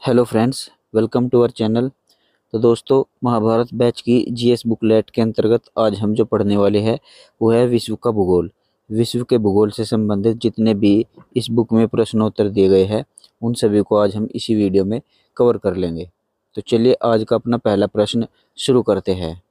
Hello friends, welcome to our channel. तो दोस्तों, Mahabharat batch की जीएस बुकलेट के अंतर्गत आज हम जो पढ़ने वाले हैं वो है विश्व का भूगोल। विश्व के भूगोल से संबंधित जितने भी इस बुक में प्रश्नोत्तर दिए गए हैं उन सभी को आज हम इसी वीडियो में कवर कर लेंगे। तो चलिए आज का अपना पहला प्रश्न शुरू करते हैं।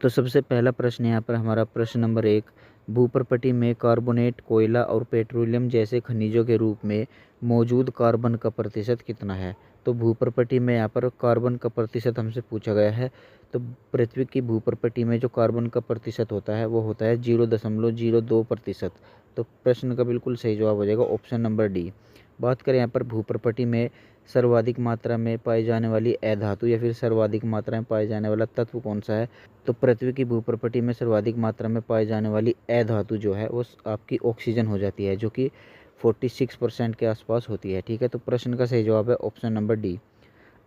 तो सबसे पहला प्रश्न यहाँ पर हमारा प्रश्न नंबर 1। भूप्रपटि में कार्बोनेट, कोयला और पेट्रोलियम जैसे खनिजों के रूप में मौजूद कार्बन का प्रतिशत कितना है। तो भूप्रपटि में यहाँ पर कार्बन का प्रतिशत हमसे पूछा गया है। तो पृथ्वी की भूप्रपटि में जो कार्बन का प्रतिशत होता है वो होता है 0.02%। तो प्रश्न का बिल्कुल सही जवाब हो जाएगा ऑप्शन नंबर डी। बात करें यहाँ पर भूप्रपटि में सर्वाधिक मात्रा में पाई जाने वाली अधातु या फिर सर्वाधिक मात्रा में पाए जाने वाला तत्व कौन सा है। तो पृथ्वी की भूप्रपटि में सर्वाधिक मात्रा में पाई जाने वाली अधातु जो है वो आपकी ऑक्सीजन हो जाती है, जो कि 46% के आसपास होती है। ठीक है, तो प्रश्न का सही जवाब है ऑप्शन नंबर डी।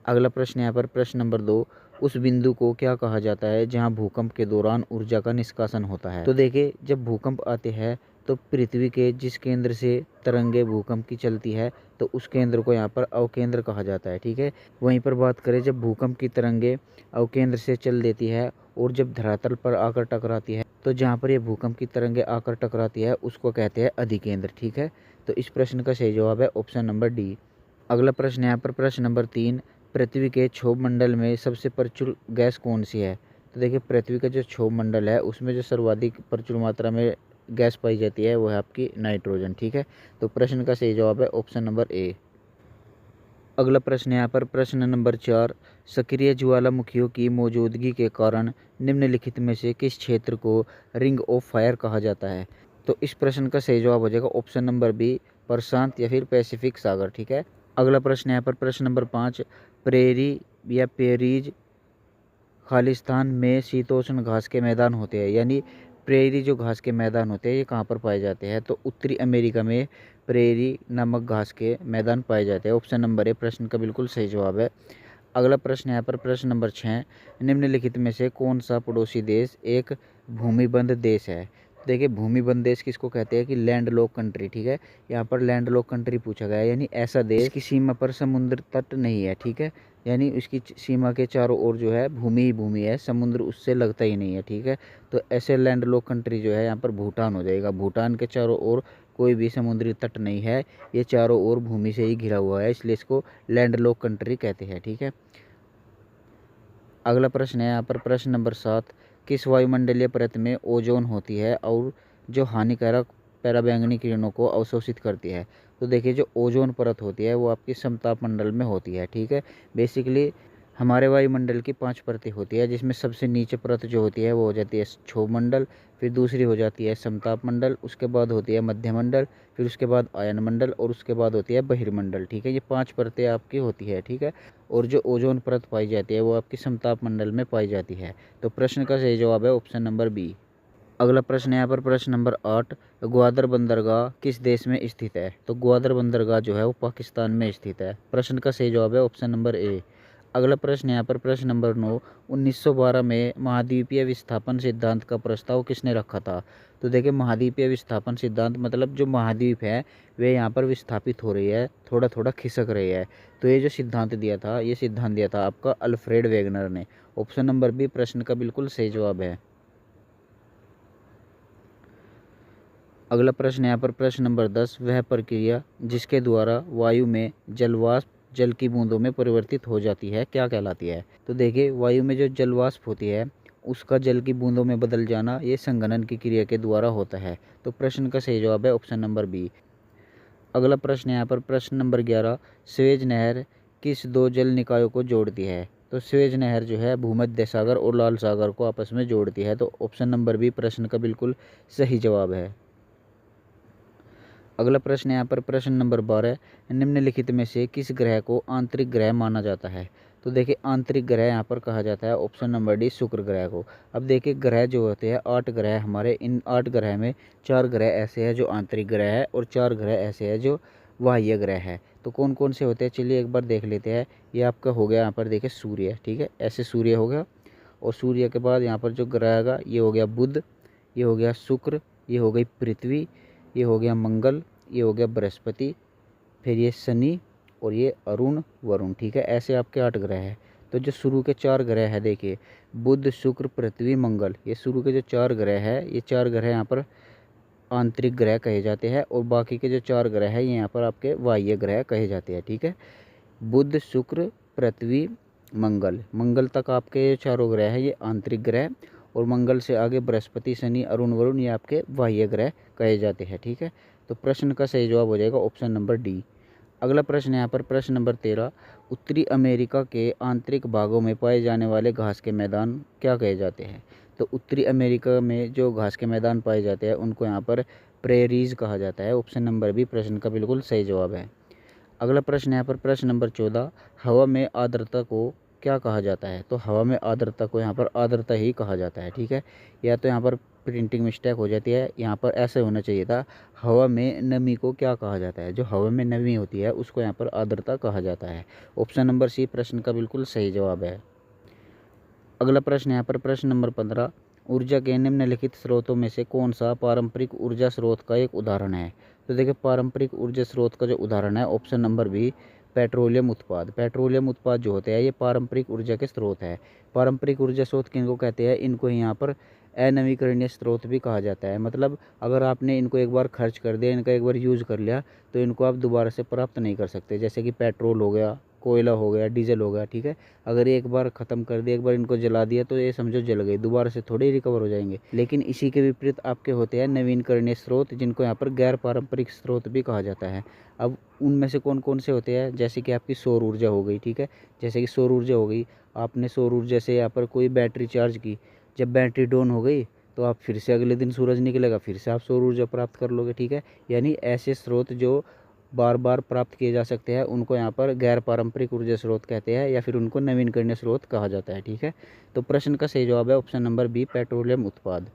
अगला प्रश्न यहाँ पर प्रश्न नंबर 2। उस बिंदु को क्या कहा जाता है जहाँ भूकंप के दौरान ऊर्जा का निष्कासन होता है। तो देखिए, जब भूकंप आते हैं तो पृथ्वी के जिस केंद्र से तरंगे भूकंप की चलती है तो उस केंद्र को यहाँ पर अवकेंद्र कहा जाता है। ठीक है, वहीं पर बात करें जब भूकंप की तरंगे अवकेंद्र से चल देती है और जब धरातल पर आकर टकराती है तो जहाँ पर ये भूकंप की तरंगे आकर टकराती है उसको कहते हैं अधिकेंद्र। ठीक है, तो इस प्रश्न का सही जवाब है ऑप्शन नंबर डी। अगला प्रश्न यहाँ पर प्रश्न नंबर 3। पृथ्वी के क्षोभ मंडल में सबसे प्रचुर गैस कौन सी है। तो देखिए, पृथ्वी का जो क्षोभ मंडल है उसमें जो सर्वाधिक प्रचुर मात्रा में गैस पाई जाती है वो है आपकी नाइट्रोजन। ठीक है, तो प्रश्न का सही जवाब है ऑप्शन नंबर ए। अगला प्रश्न यहाँ पर प्रश्न नंबर 4। सक्रिय ज्वालामुखियों की मौजूदगी के कारण निम्नलिखित में से किस क्षेत्र को रिंग ऑफ फायर कहा जाता है। तो इस प्रश्न का सही जवाब हो जाएगा ऑप्शन नंबर बी, प्रशांत या फिर पैसिफिक सागर। ठीक है, अगला प्रश्न यहाँ पर प्रश्न नंबर 5। प्रेरी या पेरीज खालिस्तान में शीतोष्ण घास के मैदान होते हैं, यानी प्रेरी जो घास के मैदान होते हैं ये कहाँ पर पाए जाते हैं। तो उत्तरी अमेरिका में प्रेरी नामक घास के मैदान पाए जाते हैं। ऑप्शन नंबर ए प्रश्न का बिल्कुल सही जवाब है। अगला प्रश्न यहाँ पर प्रश्न नंबर 6। निम्नलिखित में से कौन सा पड़ोसी देश एक भूमिबंध देश है। देखिए, भूमिबंध देश किसको कहते हैं कि लैंड लॉक कंट्री। ठीक है, यहाँ पर लैंड लॉक कंट्री पूछा गया है, यानी ऐसा देश जिसकी सीमा पर समुद्र तट नहीं है। ठीक है, यानी उसकी सीमा के चारों ओर जो है भूमि ही भूमि है, समुद्र उससे लगता ही नहीं है। ठीक है, तो ऐसे लैंड लॉक कंट्री जो है यहाँ पर भूटान हो जाएगा। भूटान के चारों ओर कोई भी समुद्री तट नहीं है, ये चारों ओर भूमि से ही घिरा हुआ है, इसलिए इसको लैंड लॉक कंट्री कहते हैं। ठीक है, अगला प्रश्न है यहाँ पर प्रश्न नंबर 7। किस वायुमंडलीय परत में ओजोन होती है और जो हानिकारक पराबैंगनी किरणों को अवशोषित करती है। तो देखिए, जो ओजोन परत होती है वो आपकी समताप मंडल में होती है। ठीक है, बेसिकली हमारे वायुमंडल की 5 परतें होती है, जिसमें सबसे नीचे परत जो होती है वो हो जाती है क्षोभ मंडल, फिर दूसरी हो जाती है समताप मंडल, उसके बाद होती है मध्य मंडल, फिर उसके बाद आयन मंडल और उसके बाद होती है बहिर्मंडल। ठीक है, ये 5 परतें आपकी होती है। ठीक है, और जो ओजोन परत पाई जाती है वो आपकी समताप मंडल में पाई जाती है। तो प्रश्न का सही जवाब है ऑप्शन नंबर बी। अगला प्रश्न यहाँ पर प्रश्न नंबर 8। ग्वादर बंदरगाह किस देश में स्थित है। तो ग्वादर बंदरगाह जो है वो पाकिस्तान में स्थित है। प्रश्न का सही जवाब है ऑप्शन नंबर ए। अगला प्रश्न यहाँ पर प्रश्न नंबर 9। 1912 में महाद्वीपीय विस्थापन सिद्धांत का प्रस्ताव किसने रखा था। तो देखिए, महाद्वीपीय विस्थापन सिद्धांत मतलब जो महाद्वीप है वे यहाँ पर विस्थापित हो रही है, थोड़ा थोड़ा खिसक रही है। तो ये जो सिद्धांत दिया था ये सिद्धांत दिया था आपका अल्फ्रेड वेगनर ने। ऑप्शन नंबर बी प्रश्न का बिल्कुल सही जवाब है। अगला प्रश्न यहाँ पर प्रश्न नंबर 10। वह प्रक्रिया जिसके द्वारा वायु में जलवाष्प जल की बूंदों में परिवर्तित हो जाती है क्या कहलाती है। तो देखिए, वायु में जो जलवाष्प होती है उसका जल की बूंदों में बदल जाना ये संघनन की क्रिया के द्वारा होता है। तो प्रश्न का सही जवाब है ऑप्शन नंबर बी। अगला प्रश्न यहाँ पर प्रश्न नंबर 11। स्वेज नहर किस दो जल निकायों को जोड़ती है। तो स्वेज नहर जो है भूमध्य सागर और लाल सागर को आपस में जोड़ती है। तो ऑप्शन नंबर बी प्रश्न का बिल्कुल सही जवाब है। अगला प्रश्न यहाँ पर प्रश्न नंबर 12। निम्नलिखित में से किस ग्रह को आंतरिक ग्रह माना जाता है। तो देखिए, आंतरिक ग्रह यहाँ पर कहा जाता है ऑप्शन नंबर डी शुक्र ग्रह को। अब देखिए, ग्रह जो होते हैं 8 ग्रह हमारे, इन 8 ग्रह में 4 ग्रह ऐसे हैं जो आंतरिक ग्रह है और 4 ग्रह ऐसे हैं जो बाह्य ग्रह है। तो कौन कौन से होते हैं चलिए एक बार देख लेते हैं। ये आपका हो गया यहाँ पर देखिए सूर्य। ठीक है, ऐसे सूर्य हो गया और सूर्य के बाद यहाँ पर जो ग्रह आएगा ये हो गया बुध, ये हो गया शुक्र, ये हो गई पृथ्वी, ये हो गया मंगल, ये हो गया बृहस्पति, फिर ये शनि और ये अरुण वरुण, ठीक है। ऐसे आपके 8 ग्रह हैं। तो जो शुरू के 4 ग्रह हैं देखिए, बुध शुक्र पृथ्वी मंगल, ये शुरू के जो 4 ग्रह हैं, ये 4 ग्रह यहाँ पर आंतरिक ग्रह कहे जाते हैं, और बाकी के जो 4 ग्रह हैं ये यहाँ पर आपके बाह्य ग्रह कहे जाते हैं, ठीक है। बुध शुक्र पृथ्वी मंगल, मंगल तक आपके चारों ग्रह हैं ये आंतरिक ग्रह, और मंगल से आगे बृहस्पति शनि अरुण वरुण ये आपके बाह्य ग्रह कहे जाते हैं, ठीक है। तो प्रश्न का सही जवाब हो जाएगा ऑप्शन नंबर डी। अगला प्रश्न है यहाँ पर प्रश्न नंबर 13, उत्तरी अमेरिका के आंतरिक भागों में पाए जाने वाले घास के मैदान क्या कहे जाते हैं। तो उत्तरी अमेरिका में जो घास के मैदान पाए जाते हैं उनको यहाँ पर प्रेरीज कहा जाता है। ऑप्शन नंबर बी प्रश्न का बिल्कुल सही जवाब है। अगला प्रश्न यहाँ पर प्रश्न नंबर 14, हवा में आर्द्रता को क्या कहा जाता है। तो हवा में आर्द्रता को यहाँ पर आर्द्रता ही कहा जाता है, ठीक है। या तो यहाँ पर प्रिंटिंग मिस्टेक हो जाती है, यहाँ पर ऐसे होना चाहिए था, हवा में नमी को क्या कहा जाता है। जो हवा में नमी होती है उसको यहाँ पर आर्द्रता कहा जाता है। ऑप्शन नंबर सी प्रश्न का बिल्कुल सही जवाब है। अगला प्रश्न यहाँ पर प्रश्न नंबर 15, ऊर्जा के निम्नलिखित स्रोतों में से कौन सा पारंपरिक ऊर्जा स्रोत का एक उदाहरण है। तो देखिए पारंपरिक ऊर्जा स्रोत का जो उदाहरण है ऑप्शन नंबर बी पेट्रोलियम उत्पाद। पेट्रोलियम उत्पाद जो होते हैं ये पारंपरिक ऊर्जा के स्रोत है। पारंपरिक ऊर्जा स्रोत किनको कहते हैं, इनको यहाँ पर अनवीकरणीय स्रोत भी कहा जाता है। मतलब अगर आपने इनको एक बार खर्च कर दिया, इनका एक बार यूज़ कर लिया, तो इनको आप दोबारा से प्राप्त नहीं कर सकते। जैसे कि पेट्रोल हो गया, कोयला हो गया, डीजल हो गया, ठीक है। अगर एक बार ख़त्म कर दिया, एक बार इनको जला दिया, तो ये समझो जल गई, दोबारा से थोड़े ही रिकवर हो जाएंगे। लेकिन इसी के विपरीत आपके होते हैं नवीनकरणीय स्रोत, जिनको यहाँ पर गैर पारंपरिक स्रोत भी कहा जाता है। अब उनमें से कौन कौन से होते हैं, जैसे कि आपकी सौर ऊर्जा हो गई, ठीक है। जैसे कि सौर ऊर्जा हो गई, आपने सौर ऊर्जा से यहाँ पर कोई बैटरी चार्ज की, जब बैटरी डाउन हो गई तो आप फिर से अगले दिन सूरज निकलेगा, फिर से आप सौर ऊर्जा प्राप्त कर लोगे, ठीक है। यानी ऐसे स्रोत जो बार बार प्राप्त किए जा सकते हैं उनको यहाँ पर गैर पारंपरिक ऊर्जा स्रोत कहते हैं, या फिर उनको नवीनकरणीय स्रोत कहा जाता है, ठीक है। तो प्रश्न का सही जवाब है ऑप्शन नंबर बी पेट्रोलियम उत्पाद।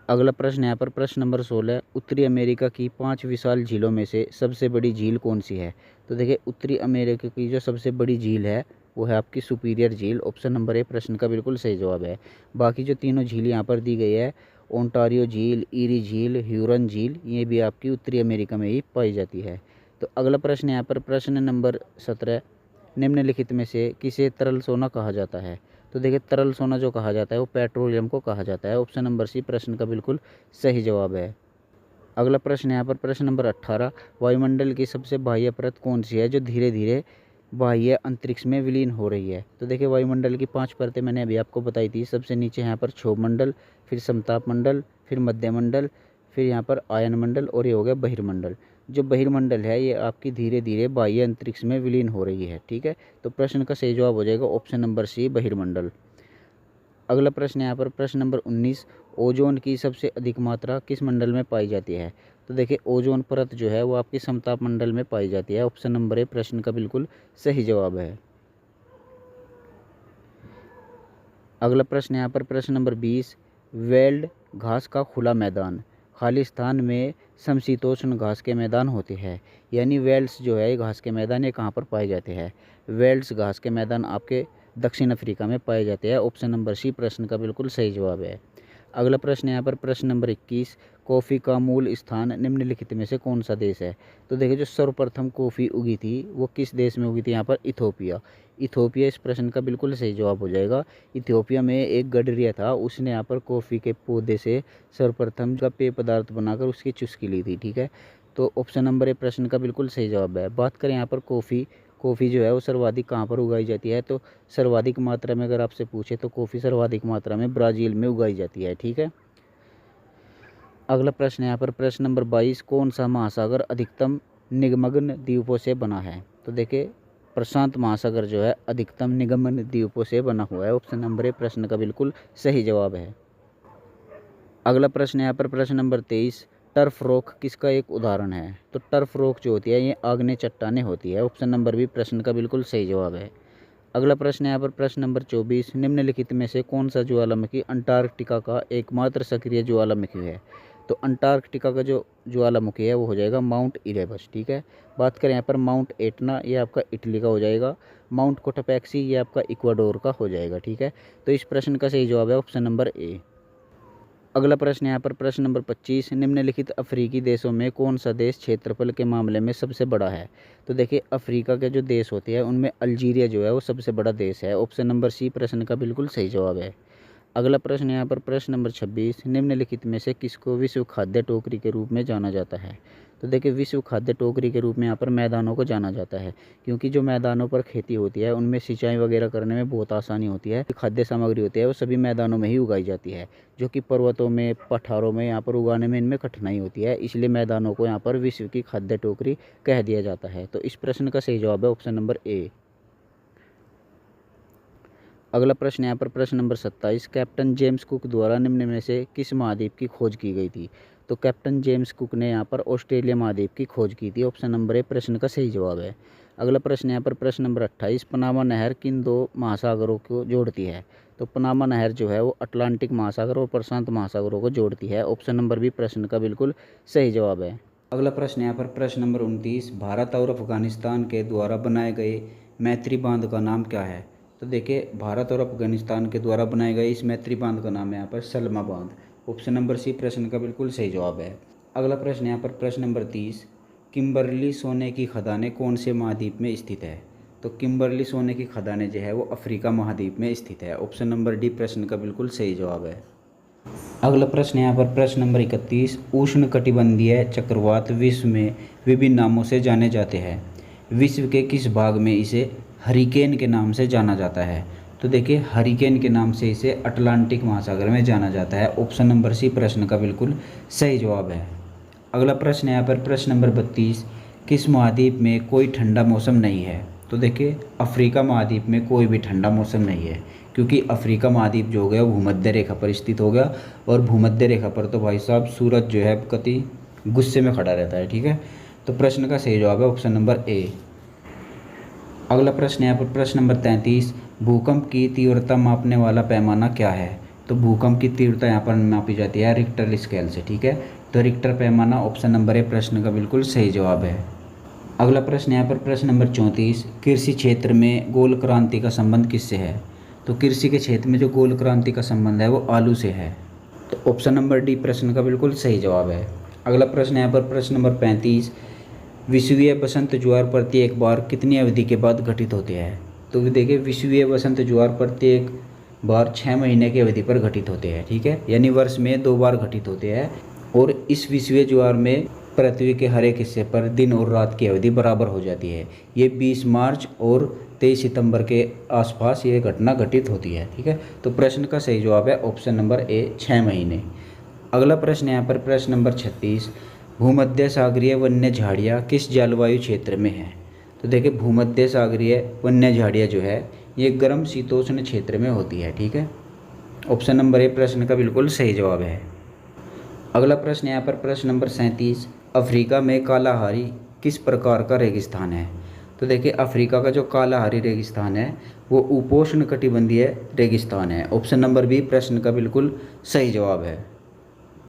अगला प्रश्न यहाँ पर प्रश्न नंबर 16, उत्तरी अमेरिका की 5 विशाल झीलों में से सबसे बड़ी झील कौन सी है। तो देखिए उत्तरी अमेरिका की जो सबसे बड़ी झील है वो है आपकी सुपीरियर झील। ऑप्शन नंबर ए प्रश्न का बिल्कुल सही जवाब है। बाकी जो तीनों झील यहाँ पर दी गई है, ओंटारियो झील, ईरी झील, ह्यूरन झील, ये भी आपकी उत्तरी अमेरिका में ही पाई जाती है। तो अगला प्रश्न यहाँ पर प्रश्न नंबर 17, निम्नलिखित में से किसे तरल सोना कहा जाता है। तो देखिए तरल सोना जो कहा जाता है वो पेट्रोलियम को कहा जाता है। ऑप्शन नंबर सी प्रश्न का बिल्कुल सही जवाब है। अगला प्रश्न यहाँ पर प्रश्न नंबर 18, वायुमंडल की सबसे बाह्य परत कौन सी है जो धीरे धीरे बाह्य अंतरिक्ष में विलीन हो रही है। तो देखिए वायुमंडल की 5 परतें मैंने अभी आपको बताई थी। सबसे नीचे यहाँ पर क्षोभमंडल, फिर समताप मंडल, फिर मध्यमंडल, फिर यहाँ पर आयन मंडल, और ये हो गया बहिर्मंडल। जो बहिर्मंडल है ये आपकी धीरे धीरे बाह्य अंतरिक्ष में विलीन हो रही है, ठीक है। तो प्रश्न का सही जवाब हो जाएगा ऑप्शन नंबर सी बहिर्मंडल। अगला प्रश्न यहाँ पर प्रश्न नंबर 19, ओजोन की सबसे अधिक मात्रा किस मंडल में पाई जाती है। तो देखिए ओजोन परत जो है वो आपकी समताप मंडल में पाई जाती है। ऑप्शन नंबर ए प्रश्न का बिल्कुल सही जवाब है। अगला प्रश्न यहाँ पर प्रश्न नंबर 20, वेल्ड घास का खुला मैदान, खाली स्थान में समशीतोष्ण घास के मैदान होते हैं। यानी वेल्ड्स जो है घास के मैदान ये कहाँ पर पाए जाते हैं। वेल्ड्स घास के मैदान आपके दक्षिण अफ्रीका में पाए जाते हैं। ऑप्शन नंबर सी प्रश्न का बिल्कुल सही जवाब है। अगला प्रश्न यहाँ पर प्रश्न नंबर 21, कॉफ़ी का मूल स्थान निम्नलिखित में से कौन सा देश है। तो देखिए जो सर्वप्रथम कॉफ़ी उगी थी वो किस देश में उगी थी, यहाँ पर इथोपिया। इथोपिया इस प्रश्न का बिल्कुल सही जवाब हो जाएगा। इथोपिया में एक गडरिया था, उसने यहाँ पर कॉफ़ी के पौधे से सर्वप्रथम का पेय पदार्थ बनाकर उसकी चुस्की ली थी, ठीक है। तो ऑप्शन नंबर ए प्रश्न का बिल्कुल सही जवाब है। बात करें यहाँ पर कॉफ़ी जो है वो सर्वाधिक कहाँ पर उगाई जाती है। तो सर्वाधिक मात्रा में अगर आपसे पूछे तो कॉफ़ी सर्वाधिक मात्रा में ब्राज़ील में उगाई जाती है, ठीक है। अगला प्रश्न यहाँ पर प्रश्न नंबर 22, कौन सा महासागर अधिकतम निमग्न द्वीपों से बना है। तो देखिए प्रशांत महासागर जो है अधिकतम निमग्न द्वीपों से बना हुआ है। ऑप्शन नंबर ए प्रश्न का बिल्कुल सही जवाब है। अगला प्रश्न यहाँ पर प्रश्न नंबर 23, टर्फ रॉक किसका एक उदाहरण है। तो टर्फ रॉक जो होती है ये आग्नेय चट्टानें होती है। ऑप्शन नंबर बी प्रश्न का बिल्कुल सही जवाब है। अगला प्रश्न यहाँ पर प्रश्न नंबर 24, निम्नलिखित में से कौन सा ज्वालामुखी अंटार्कटिका का एकमात्र सक्रिय ज्वालामुखी है। तो अंटार्कटिका का जो ज्वालामुखी है वो हो जाएगा माउंट इरेबस, ठीक है। बात करें यहाँ पर माउंट एटना, ये आपका इटली का हो जाएगा। माउंट कोटापेक्सी ये आपका इक्वाडोर का हो जाएगा, ठीक है। तो इस प्रश्न का सही जवाब है ऑप्शन नंबर ए। अगला प्रश्न यहाँ पर प्रश्न नंबर 25, निम्नलिखित अफ्रीकी देशों में कौन सा देश क्षेत्रफल के मामले में सबसे बड़ा है। तो देखिए अफ्रीका के जो देश होते हैं उनमें अल्जीरिया जो है वो सबसे बड़ा देश है। ऑप्शन नंबर सी प्रश्न का बिल्कुल सही जवाब है। अगला प्रश्न यहाँ पर प्रश्न नंबर 26, निम्नलिखित में से किसको विश्व खाद्य टोकरी के रूप में जाना जाता है। तो देखिए विश्व खाद्य टोकरी के रूप में यहाँ पर मैदानों को जाना जाता है, क्योंकि जो मैदानों पर खेती होती है उनमें सिंचाई वगैरह करने में बहुत आसानी होती है। खाद्य सामग्री होती है वो सभी मैदानों में ही उगाई जाती है, जो कि पर्वतों में पठारों में यहाँ पर उगाने में इनमें कठिनाई होती है, इसलिए मैदानों को यहाँ पर विश्व की खाद्य टोकरी कह दिया जाता है। तो इस प्रश्न का सही जवाब है ऑप्शन नंबर ए। अगला प्रश्न यहाँ पर प्रश्न नंबर 27, कैप्टन जेम्स कुक द्वारा निम्न में से किस महाद्वीप की खोज की गई थी। तो कैप्टन जेम्स कुक ने यहाँ पर ऑस्ट्रेलिया महाद्वीप की खोज की थी। ऑप्शन नंबर ए प्रश्न का सही जवाब है। अगला प्रश्न यहाँ पर प्रश्न नंबर 28, पनामा नहर किन दो महासागरों को जोड़ती है। तो पनामा नहर जो है वो अटलांटिक महासागर और प्रशांत महासागरों को जोड़ती है। ऑप्शन नंबर बी प्रश्न का बिल्कुल सही जवाब है। अगला प्रश्न यहाँ पर प्रश्न नंबर 29, भारत और अफगानिस्तान के द्वारा बनाए गए मैत्री बांध का नाम क्या है। तो देखिए भारत और अफगानिस्तान के द्वारा बनाए गए इस मैत्री बांध का नाम है यहाँ पर सलमा बांध। ऑप्शन नंबर सी प्रश्न का बिल्कुल सही जवाब है। अगला प्रश्न यहाँ पर प्रश्न नंबर 30, किम्बरली सोने की खदानें कौन से महाद्वीप में स्थित है। तो किम्बरली सोने की खदानें जो है वो अफ्रीका महाद्वीप में स्थित है। ऑप्शन नंबर डी प्रश्न का बिल्कुल सही जवाब है। अगला प्रश्न यहाँ पर प्रश्न नंबर 31, उष्ण कटिबंधीय चक्रवात विश्व में विभिन्न नामों से जाने जाते हैं। विश्व के किस भाग में इसे हरिकेन के नाम से जाना जाता है। तो देखिए हरिकेन के नाम से इसे अटलांटिक महासागर में जाना जाता है। ऑप्शन नंबर सी प्रश्न का बिल्कुल सही जवाब है। अगला प्रश्न यहाँ पर प्रश्न नंबर 32, किस महाद्वीप में कोई ठंडा मौसम नहीं है। तो देखिए अफ्रीका महाद्वीप में कोई भी ठंडा मौसम नहीं है, क्योंकि अफ्रीका महाद्वीप जो हो गया वो भूमध्य रेखा पर स्थित हो गया, और भूमध्य रेखा पर तो भाई साहब सूरज जो है कति गुस्से में खड़ा रहता है। ठीक है, तो प्रश्न का सही जवाब है ऑप्शन नंबर ए। अगला प्रश्न यहाँ पर प्रश्न नंबर 33, भूकंप की तीव्रता मापने वाला पैमाना क्या है। तो भूकंप की तीव्रता यहाँ पर मापी जाती है रिक्टर स्केल से। ठीक है, तो रिक्टर पैमाना ऑप्शन नंबर ए प्रश्न का बिल्कुल सही जवाब है। अगला प्रश्न यहाँ पर प्रश्न नंबर 34, कृषि क्षेत्र में गोल क्रांति का संबंध किससे है। तो कृषि के क्षेत्र में जो गोल क्रांति का संबंध है वो आलू से है। तो ऑप्शन नंबर डी प्रश्न का बिल्कुल सही जवाब है। अगला प्रश्न यहाँ पर प्रश्न नंबर 35, विश्वीय बसंत ज्वार प्रत्येक बार कितनी अवधि के बाद घटित होते हैं। तो देखिए विश्वीय बसंत ज्वार प्रत्येक बार 6 महीने की अवधि पर घटित होते हैं। ठीक है, यानी वर्ष में 2 बार घटित होते हैं, और इस विश्वीय ज्वार में पृथ्वी के हर एक हिस्से पर दिन और रात की अवधि बराबर हो जाती है। ये 20 मार्च और 23 सितंबर के आसपास ये घटना घटित होती है। ठीक है, तो प्रश्न का सही जवाब है ऑप्शन नंबर ए 6 महीने। अगला प्रश्न यहाँ पर प्रश्न नंबर 36, भूमध्य सागरीय वन्य झाड़ियाँ किस जलवायु क्षेत्र में है। तो देखिए भूमध्य सागरीय वन्य झाड़ियाँ जो है ये गर्म शीतोष्ण क्षेत्र में होती है। ठीक है, ऑप्शन नंबर ए प्रश्न का बिल्कुल सही जवाब है। अगला प्रश्न यहाँ पर प्रश्न नंबर 37, अफ्रीका में कालाहारी किस प्रकार का रेगिस्तान है। तो देखिए अफ्रीका का जो कालाहारी रेगिस्तान है वो उपोष्ण कटिबंधीय रेगिस्तान है। ऑप्शन नंबर बी प्रश्न का बिल्कुल सही जवाब है।